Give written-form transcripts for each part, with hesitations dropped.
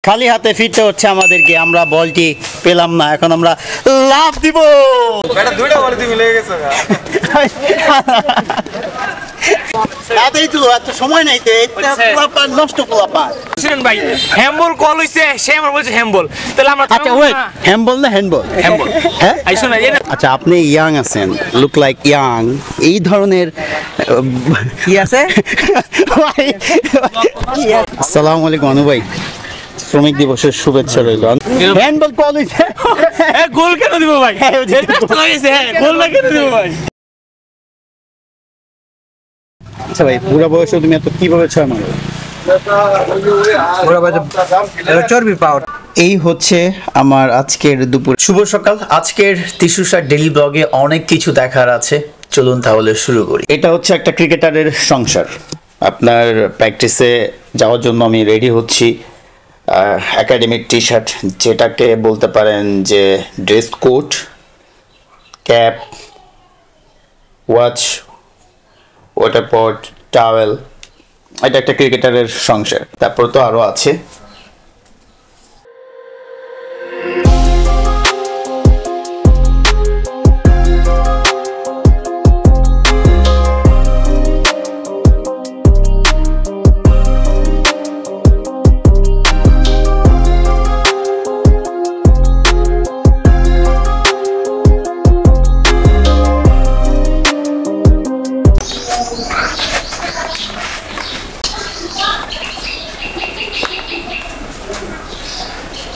খালি হাতে ফিরতে হচ্ছে আমাদেরকে, আমরা বলটি পেলাম না, এখন আমরা লাভ দিব। দুইটা বল তুমি লেগে গেছো তাতেই তো এত সময় নাই তো, নষ্ট পোলাপান। শুনুন ভাই, হ্যাম্বল কল হইছে, সে আমার বলছে হ্যাম্বল, তাহলে আমরা আচ্ছা ওয়েট, হ্যাম্বল না হ্যান্ডবল? হ্যাম্বল। হ্যাঁ আই শুনুন, আচ্ছা আপনি ইয়াং আছেন, লুক লাইক ইয়াং, এই ধরনের কি আছে? আসসালামু আলাইকুম অনু ভাই, শ্রমিক দিবসের শুভেচ্ছা রইল। হ্যান্ডবল কল হইছে, গোল কেন দিব ভাই? গোল না কেন দিব ভাই? আচ্ছা ভাই, বুড়া বয়সে তুমি এত কিভাবে ছয় মারো? চর্বি পাউডার। এই হচ্ছে আমার আজকের দুপুর। শুভ সকাল। আজকের তিসুষার ডেইলি ব্লগে অনেক কিছু দেখার আছে, চলুন তাহলে শুরু করি। এটা হচ্ছে একটা ক্রিকেটারের সংসার। আপনার প্র্যাকটিসে যাওয়ার জন্য আমি রেডি হচ্ছি। একাডেমিক টি শার্ট, যেটাকে বলতে পারেন যে dress coat, cap, watch, water pot, towel. এটা একটা ক্রিকেটারের সংসার। তারপর তো আরও আছে।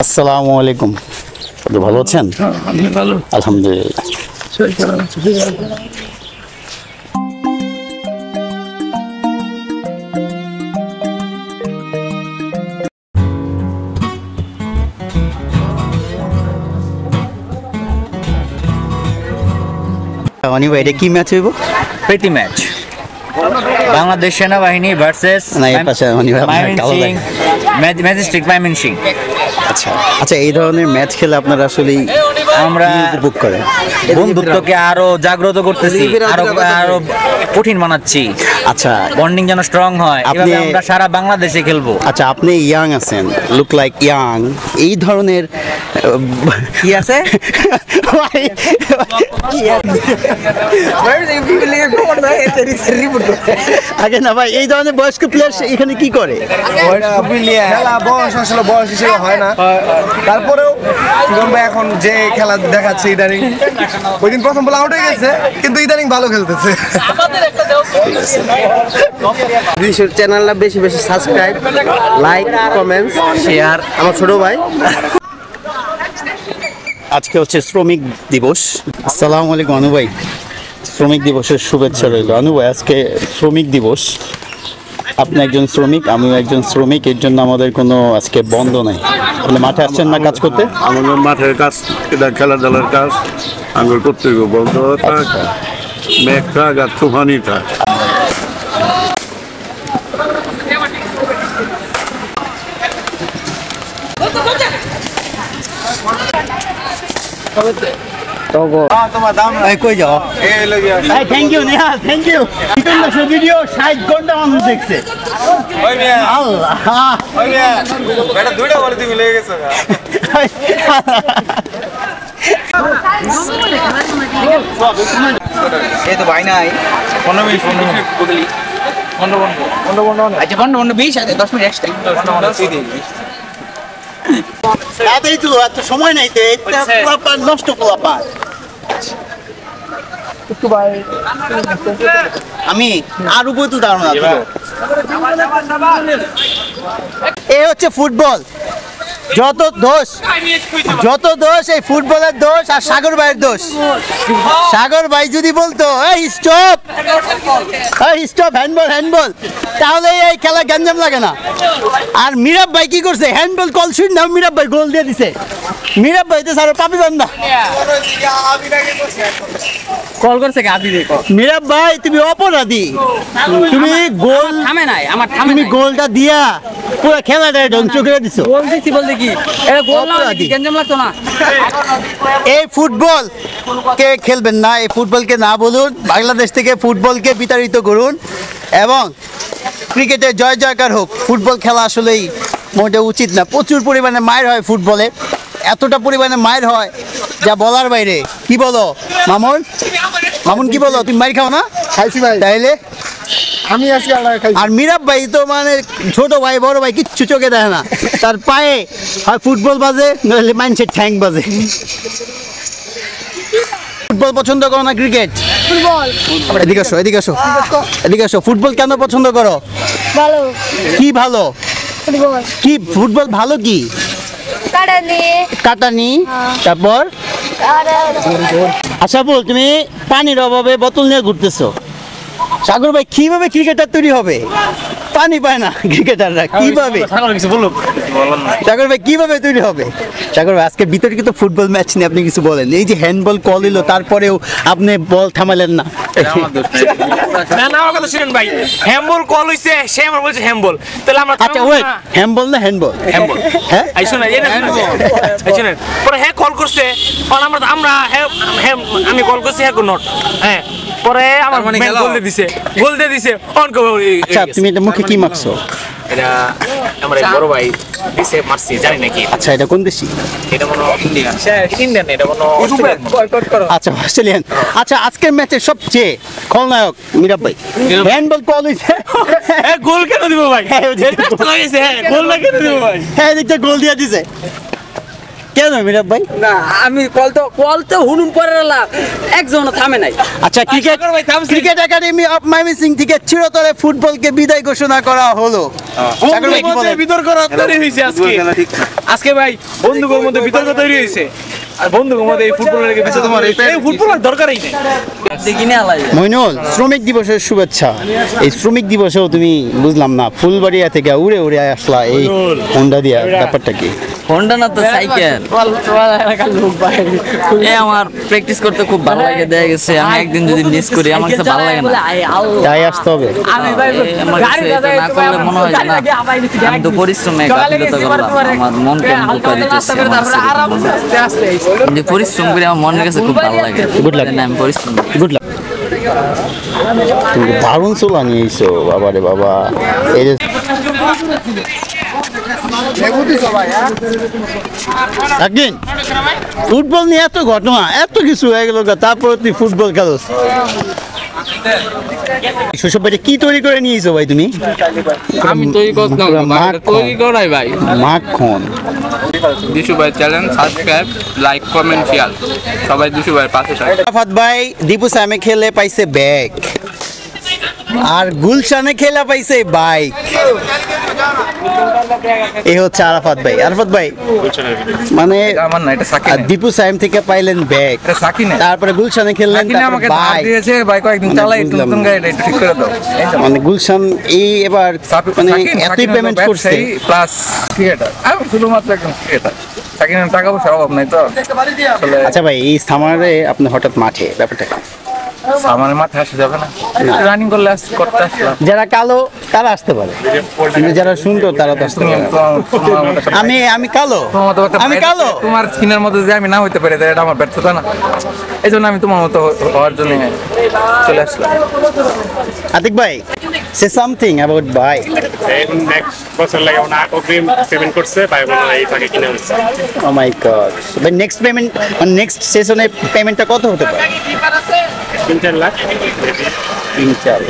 আসসালামু আলাইকুম, ভালো আছেন? আলহামদুলিল্লাহ। অনিবা, এটা কি ম্যাচ হইব? প্রীতি ম্যাচ, বাংলাদেশ সেনাবাহিনী ভার্সেস ম্যাজিস্ট্রিক মাইমিনসিং। আচ্ছা আচ্ছা, এই ধরনের ম্যাচ খেলে আপনারা আসলে আমরা উপভোগ করেন? বন্ধুত্বকে আরো জাগ্রত করতেছি, আরো কঠিন বানাচ্ছি। আচ্ছা, বন্ডিং যেন স্ট্রং হয়, এভাবে আমরা সারা বাংলাদেশে খেলবো। আচ্ছা আপনি ইয়াং আছেন, লুক লাইক ইয়াং, এই ধরনের কি আছে? আগে না ভাই, এই ধরনের বয়স্ক প্লেয়ার এখানে কি করে? খেলা বয়স আসলে বয়স হিসেবে হয় না, তারপরেও এখন যে খেলা দেখাচ্ছে ইদানিং, ওই দিন প্রথম বলে আউট হয়ে গেছে, কিন্তু ইদানিং ভালো খেলতেছে। চ্যানেলটা বেশি বেশি সাবস্ক্রাইব, লাইক, কমেন্ট, শেয়ার। আমার ছোট ভাই। আজকে হচ্ছে শ্রমিক দিবস। আসসালামু আলাইকুম অনু ভাই, শ্রমিক দিবসের শুভেচ্ছা রইল। অনু ভাই, আজকে শ্রমিক দিবস, আপনি একজন শ্রমিক, আমিও একজন শ্রমিক, এর জন্য আমাদের কোনো আজকে বন্ধ নাই। আপনি মাঠে আসছেন না কাজ করতে? আমাদের মাঠের কাজ, এটা খেলাধুলার কাজ, আঙুর করতে বন্ধ থাক, মেঘ থাক আর তুফানি থাক। কই যাও? Thank you Nehal, thank you. Video 60 ঘন্টা মানুষ দেখছে। আল্লাহ, দুইটা বল তুমি লেগে গেছো এই তো ভাই নাই, 15 মিনিট আচ্ছা 20 আছে, 10 মিনিট এক্সট্রা। তাতেই তো এত সময় নাই তো, নষ্ট পোলাপান। আমি আর উপরে তো দাঁড়ানো না। এ হচ্ছে ফুটবল, যত দোষ এই ফুটবলের দোষ আর সাগর ভাইয়ের দোষ। সাগর ভাই যদি বলতো এই স্টপ হ্যান্ডবল, তাহলে এই খেলা গ্যাঞ্জাম লাগে না। আর মিরাব ভাই কি করছে? হ্যান্ডবল কল শুন না, মিরাব ভাই গোল দিয়ে দিছে। মিরাব ভাই তো স্যার পাবি না, কল করছে কি আপনি দেখো? মিরাব ভাই তুমি অপরাধী, তুমি গোল থামে নাই, আমার তুমি গোলটা দিয়া পুরো খেলাটা ধ্বংস করে দিছো। গোল দিছি বলতে কি এটা গোল না, গেঞ্জাম লাগতো না। এই ফুটবল কে খেলবেন না, এই ফুটবলকে না বলুন, বাংলাদেশ থেকে ফুটবলকে বিতাড়িত করুন এবং ক্রিকেটে জয় জয়কার হোক। ফুটবল খেলা আসলেই মোটে উচিত না। প্রচুর পরিমাণে মায়ের হয় ফুটবলে, এতটা পরিমাণে মায়ের হয় যা বলার বাইরে। কি বলো মামুন? মামুন কি বলো, তুমি মাইর খাও না? খাইছি ভাই, তাইলে আমি আজকে খাইছি। আর মিরাব ভাই তো মানে ছোট ভাই বড় ভাই কিচ্ছু চোখে দেখে না, তার পায়ে হয় ফুটবল বাজে নইলে মানুষের ঠ্যাং বাজে। ফুটবল পছন্দ করো না ক্রিকেট? ফুটবল এদিকে আসো, এদিকে আসো, এদিকে আসো। ফুটবল কেন পছন্দ করো? ভালো। কি ভালো? ফুটবল কি ফুটবল ভালো? কি কাটানি কাটানি? তারপর আশাফুল, তুমি পানির অভাবে বোতল নিয়ে ঘুরতেছো। সাগর ভাই কিভাবে ক্রিকেটার তৈরি হবে? পানি পায় না ক্রিকেটাররা, কিভাবে? সাগর ভাই কিভাবে তৈরি হবে? সাগর ভাই আজকে বিতর্কিত ফুটবল ম্যাচ নিয়ে আপনি কিছু বলেন। এই যে হ্যান্ডবল কল এলো, তারপরেও আপনি বল থামালেন না। না না, আমার কথা শুনেন ভাই, হ্যাম্বল কল হইছে, সে আমার বলছে হ্যাম্বল, তাহলে আমরা আচ্ছা ওয়েট, হ্যান্ডবল না হ্যান্ডবল? হ্যাম্বল। হ্যাঁ আই শুনেন, এই শুনেন, পরে হ্যাঁ কল করছে, কারণ আমরা আমি কল করছি, হ্যাঁ নট, হ্যাঁ পরে আমার ম্যান গোল দিয়ে দিছে অন কো। আচ্ছা তুমি এটা মুখে কি মাখছো? এটা আমার বড় ভাই দিছে, মারছি, জানি না কি। আচ্ছা এটা কোন দেশি? এটা মনে ইন্ডিয়ান, এটা মনে আচ্ছা অস্ট্রেলিয়ান। আচ্ছা আজকের ম্যাচের সবচেয়ে খলনায়ক মিরাব ভাই। হ্যান্ডবল কল হইছে, গোল কেন দিব ভাই? গোল না কেন দিব ভাই? হ্যাঁ এদিকটা গোল দিয়ে দিছে কেন মিরাব ভাই? না আমি কল তো হুনুম পরে একজনও থামে নাই। আচ্ছা ক্রিকেট একাডেমি অফ ময়মনসিং থেকে চিরতরে ফুটবলকে বিদায় ঘোষণা করা হলো। সাগর ভাই কি বলেন? বিতর্ক তৈরি হয়েছে আজকে ভাই, বন্ধুদের মধ্যে বিতর্ক তৈরি হয়েছে, আর বন্ধুদের মধ্যে এই ফুটবলের এই ফুটবলের দরকারই নেই। মইনুল, শ্রমিক দিবসের শুভেচ্ছা। এই শ্রমিক দিবসেও তুমি বুঝলাম না ফুলবাড়িয়া থেকে উড়ে উড়ে আসলা এই হোন্ডা দিয়া, ব্যাপারটা কি? হোন্ডা না তো সাইকেল। আমার প্র্যাকটিস করতে খুব ভালো লাগে, দেখা গেছে আমি একদিন যদি মিস করি আমার কাছে ভালো লাগে না, তাই আসতে হবে। আমার কাছে এটা না করলে মনে হয় যে না আমি তো পরিশ্রমে গাফিলতা করলাম, আমার মনকে আমি ধোঁকা দিতেছি। কিন্তু পরিশ্রম করে আমার মনের কাছে খুব ভালো লাগে। Good luck. আমি পরিশ্রম করি। Good luck. তুমি দারুণ চোলা নিয়েছো বাবা রে বাবা। এই যে একদিন ফুটবল নিয়ে এত ঘটনা, এত কিছু হয়ে গেল, তারপর তুই ফুটবল খেলোস। শৈশব ভাইটা কি তৈরি করে নিয়েছো ভাই তুমি? আমি তৈরি করতাম, তৈরি করাই ভাই। মাখন দিশু ভাই channel subscribe, like, comment, share সবাই দিশু ভাই পাশে থাকে। আরাফাত ভাই দীপু সামে খেলে পাইছে ব্যাগ, আর গুলশানে খেলা পাইছে বাইক। এই হচ্ছে আরাফাত ভাই। আরাফাত ভাই মানে আমার না, এটা সাকিব। দীপু সাইম থেকে পাইলেন ব্যাগ, এটা সাকিব না। তারপরে গুলশানে খেললেন, সাকিব আমাকে ধার বাইক। দিয়েছে, বাইক কয়েকদিন চালাই, নতুন গাড়িটা একটু ঠিক করে দাও। মানে গুলশান এই এবার মানে এতই পেমেন্ট করছে প্লাস ক্রিকেটার, আমি শুধুমাত্র একজন ক্রিকেটার। সাকিবের টাকা পয়সার অভাব নাই তো। আচ্ছা ভাই এই সামারে আপনি হঠাৎ মাঠে, ব্যাপারটা কি? আমার মাথায় আসা যাবে না, রানিং করলে করতে আসলাম। যারা কালো তারা আসতে পারে, কিন্তু যারা সুন্দর তারা তো আসতে পারে না। আমি কালো, আমি কালো। তোমার স্কিনের মধ্যে যে আমি না হইতে পারি, এটা আমার ব্যর্থতা না। এই জন্য আমি তোমার মতো হওয়ার জন্য চলে আসলাম। আতিক ভাই say something about bye. Next বছর লাগে ওনা অগ্রিম পেমেন্ট করছে, ভাই বলে এই টাকা কিনে আনছে। Oh my God. But next payment, next সেশনে পেমেন্টটা কত হতে পারে? 3-4 লাখ। 3-4।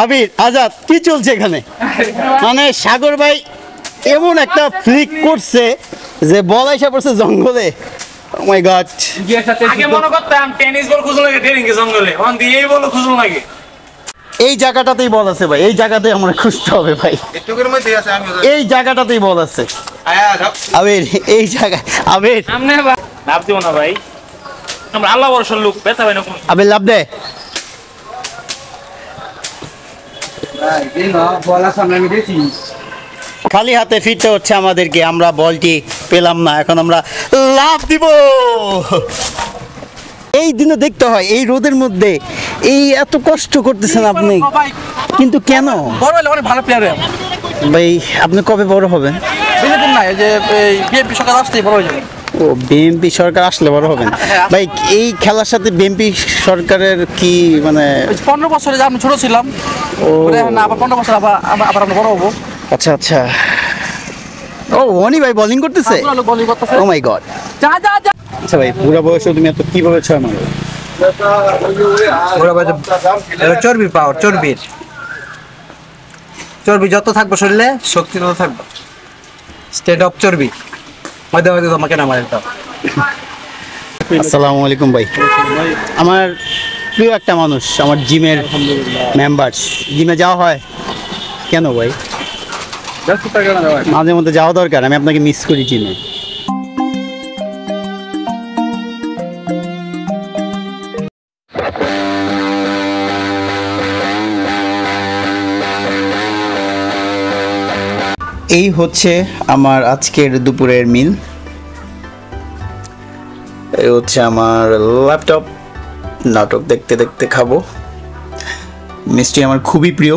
আবির আজাদ কি চলছে এখানে? মানে সাগর ভাই এমন একটা ফ্লিক করছে যে বল এসে পড়ছে জঙ্গলে। ও মাই গড। আগে মনে করতাম টেনিস বল খুঁজুন লাগে ট্রেনিংয়ে জঙ্গলে, অন দিয়ে এই বল খুঁজুন লাগে। এই জায়গাটাতেই বল আছে ভাই, এই জায়গাতেই আমরা খুঁজতে হবে ভাই, এই জায়গাটাতেই বল আছে। আবির এই জায়গা, আবির সামনে লাভ দিব না ভাই, আমরা আল্লাহ ভরসার লোক, ব্যথা হয় না কোনো। আবির লাভ দে। খালি হাতে ফিরতে হচ্ছে আমাদেরকে, আমরা বলটি পেলাম না, এখন আমরা লাভ দিব। এই দিনে দেখতে হয় এই রোদের মধ্যে এই এত কষ্ট করতেছেন আপনি, কিন্তু কেন? বড় হলে অনেক ভালো প্লেয়ার ভাই আপনি কবে বড় হবেন? বেশি দিন নাই, যে বিএনপি সরকার আসতেই বড় হয়ে যাবে। ও ও বিএনপি সরকার আসলে বড় হবেন ভাই। এই খেলার সাথে বিএনপি সরকারের কি মানে 15 বছরে যে আমি ছোট ছিলাম আবার 15 বছর আবার আমরা বড় হবো। আচ্ছা আচ্ছা। ও অনি ভাই বোলিং করতেছে। ও মাই গড। আচ্ছা ভাই পুরো বয়সে তুমি এত কিভাবে ছয় মারো? চর্বি পাওয়ার, চর্বি যত থাকবে শরীরে শক্তি তত থাকবে। স্টেট অফ চর্বি হয়তো তোমাকে না মারে। আসসালামু আলাইকুম ভাই। আমার প্রিয় একটা মানুষ, আমার জিমের মেম্বার্স। জিমে যাওয়া হয় কেন ভাই? মাঝে মধ্যে যাওয়া দরকার, আমি আপনাকে মিস করি জিমে। এই হচ্ছে আমার আজকের দুপুরের মিল। এই হচ্ছে আমার ল্যাপটপ, নাটক দেখতে দেখতে খাবো। মিষ্টি আমার খুবই প্রিয়।